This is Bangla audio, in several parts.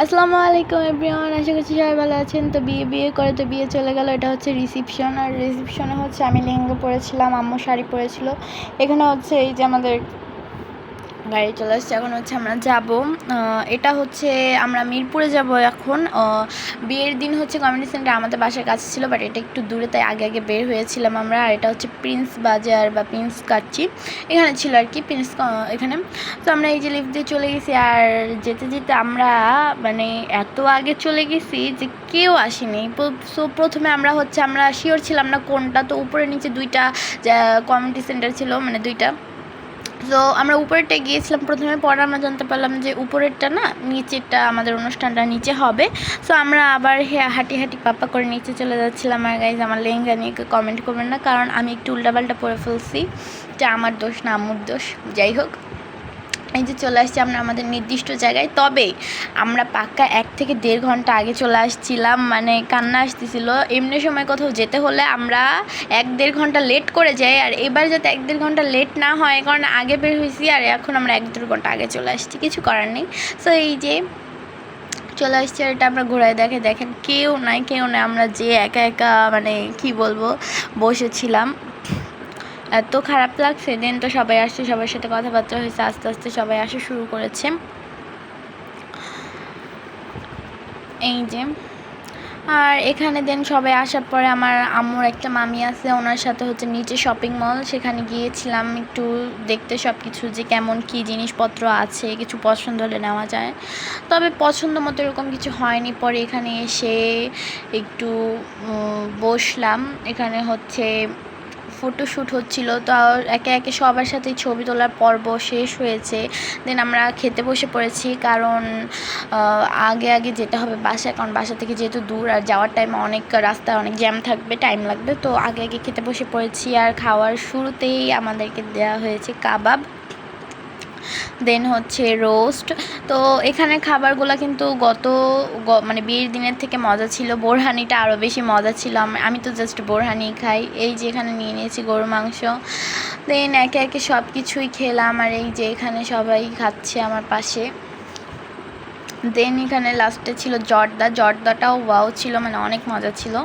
আসসালামু আলাইকুম এভরিওয়ান, আশা করছি সবাই ভালো আছেন। তো বিয়ে করে তো বিয়ে চলে গেল। এটা হচ্ছে রিসেপশন, আর রিসেপশনে হচ্ছে আমি লেহেঙ্গা পরেছিলাম, আম্মু শাড়ি পরেছিল। এখানে হচ্ছে এই যে আমাদের গাড়ি চলে আসছে, এখন হচ্ছে আমরা যাব। এটা হচ্ছে আমরা মিরপুরে যাব এখন। বিয়ের দিন হচ্ছে কমিউনিটি সেন্টার আমাদের বাসার কাছে ছিল, বাট এটা একটু দূরে, তাই আগে আগে বের হয়েছিলাম আমরা। আর এটা হচ্ছে প্রিন্স বাজার বা প্রিন্স কাচ্চি, এখানে ছিল আর কি প্রিন্স এখানে। তো আমরা এই যে লিফট দিয়ে চলে গেছি, আর যেতে যেতে আমরা মানে এত আগে চলে গেছি যে কেউ আসেনি। সো প্রথমে আমরা শিওর ছিলাম না কোনটা, তো উপরে নিচে দুইটা কমিউনিটি সেন্টার ছিল, মানে দুইটা। তো আমরা উপরেরটা গিয়েছিলাম প্রথমে, পরে আমরা জানতে পারলাম যে উপরেরটা না, নিচেরটা আমাদের অনুষ্ঠানটা নিচে হবে। সো আমরা আবার হাঁটি হাঁটি পাপ্পা করে নিচে চলে যাচ্ছিলাম। আর গাইজ, আমার লেহেঙ্গা নিয়ে কমেন্ট করবেন না, কারণ আমি একটু উল্টাপাল্টা পরে ফেলছি। এটা আমার দোষ না, আম্মুর দোষ। যাই হোক, এই যে চলে আসছি আমরা আমাদের নির্দিষ্ট জায়গায়। তবে আমরা পাক্কা 1 থেকে 1.5 ঘন্টা আগে চলে আসছিলাম, মানে কান্না আসতেছিল। এমনি সময় কোথাও যেতে হলে আমরা 1-1.5 ঘন্টা লেট করে যাই, আর এবার যাতে 1-1.5 ঘন্টা লেট না হয়, কারণ আগে বের হয়েছি আর এখন আমরা 1-2 ঘন্টা আগে চলে আসছি, কিছু করার নেই। সো এই যে চলে আসছি, আর এটা আমরা ঘোরায় দেখেন কেউ নাই। আমরা যে একা একা মানে কি বলবো বসেছিলাম, এত খারাপ লাগছে। দেন তো সবাই আসছে, সবার সাথে কথাবার্তা হয়েছে, আস্তে আস্তে সবাই আসা শুরু করেছে। এই যে, আর এখানে দেন সবাই আসার পরে আমার আম্মুর একটা মামি আছে, ওনার সাথে হচ্ছে নিচে শপিং মল, সেখানে গিয়েছিলাম একটু দেখতে সব কিছু, যে কেমন কি জিনিসপত্র আছে, কিছু পছন্দ হলে নেওয়া যায়। তবে পছন্দ মতো এরকম কিছু হয়নি। পরে এখানে এসে একটু বসলাম। এখানে হচ্ছে ফটোশ্যুট হচ্ছিল, তো একে একে সবার সাথেই ছবি তোলার পর্ব শেষ হয়েছে। দেন আমরা খেতে বসে পড়েছি, কারণ আগে আগে যেতে হবে বাসায়, কারণ বাসা থেকে যেহেতু দূর, আর যাওয়ার টাইমে অনেক রাস্তায় অনেক জ্যাম থাকবে, টাইম লাগবে। তো আগে আগে খেতে বসে পড়েছি, আর খাওয়ার শুরুতেই আমাদেরকে দেওয়া হয়েছে কাবাব, দেন হচ্ছে রোস্ট। তো এখানে খাবারগুলো কিন্তু মানে বিয়ের দিনের থেকে মজা ছিল। বোরহানিটা আরও বেশি মজা ছিল। আমি তো জাস্ট বোরহানি খাই। এই যে এখানে নিয়ে নিয়েছি গরুর মাংস, দেন একে একে সব কিছুই খেলাম। আর এই যে এখানে সবাই খাচ্ছে আমার পাশে। দেন এখানে লাস্টে ছিল জর্দাটাও ওয়াও ছিল, মানে অনেক মজা ছিল।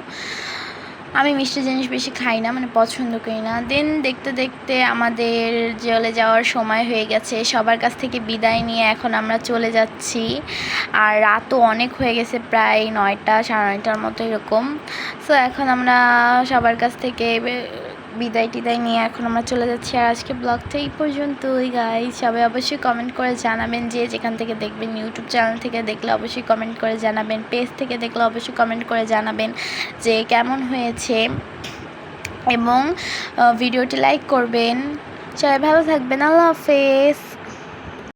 আমি মিষ্টি জিনিস বেশি খাই না, মানে পছন্দ করি না। দেন দেখতে দেখতে আমাদের চলে যাওয়ার সময় হয়ে গেছে। সবার কাছ থেকে বিদায় নিয়ে এখন আমরা চলে যাচ্ছি, আর রাতও অনেক হয়ে গেছে, প্রায় 9টা 9:30টার মতো এরকম। সো এখন আমরা সবার কাছ থেকে বিদায় নিয়ে এখন আমরা চলে যাচ্ছি। আর আজকে ব্লগটা এই পর্যন্তই গাইস। সবাই অবশ্যই কমেন্ট করে জানাবেন, যে যেখান থেকে দেখবেন। ইউটিউব চ্যানেল থেকে দেখলে অবশ্যই কমেন্ট করে জানাবেন, পেজ থেকে দেখলে অবশ্যই কমেন্ট করে জানাবেন যে কেমন হয়েছে, এবং ভিডিওটি লাইক করবেন। সবাই ভালো থাকবেন। আল্লাহ হাফেজ।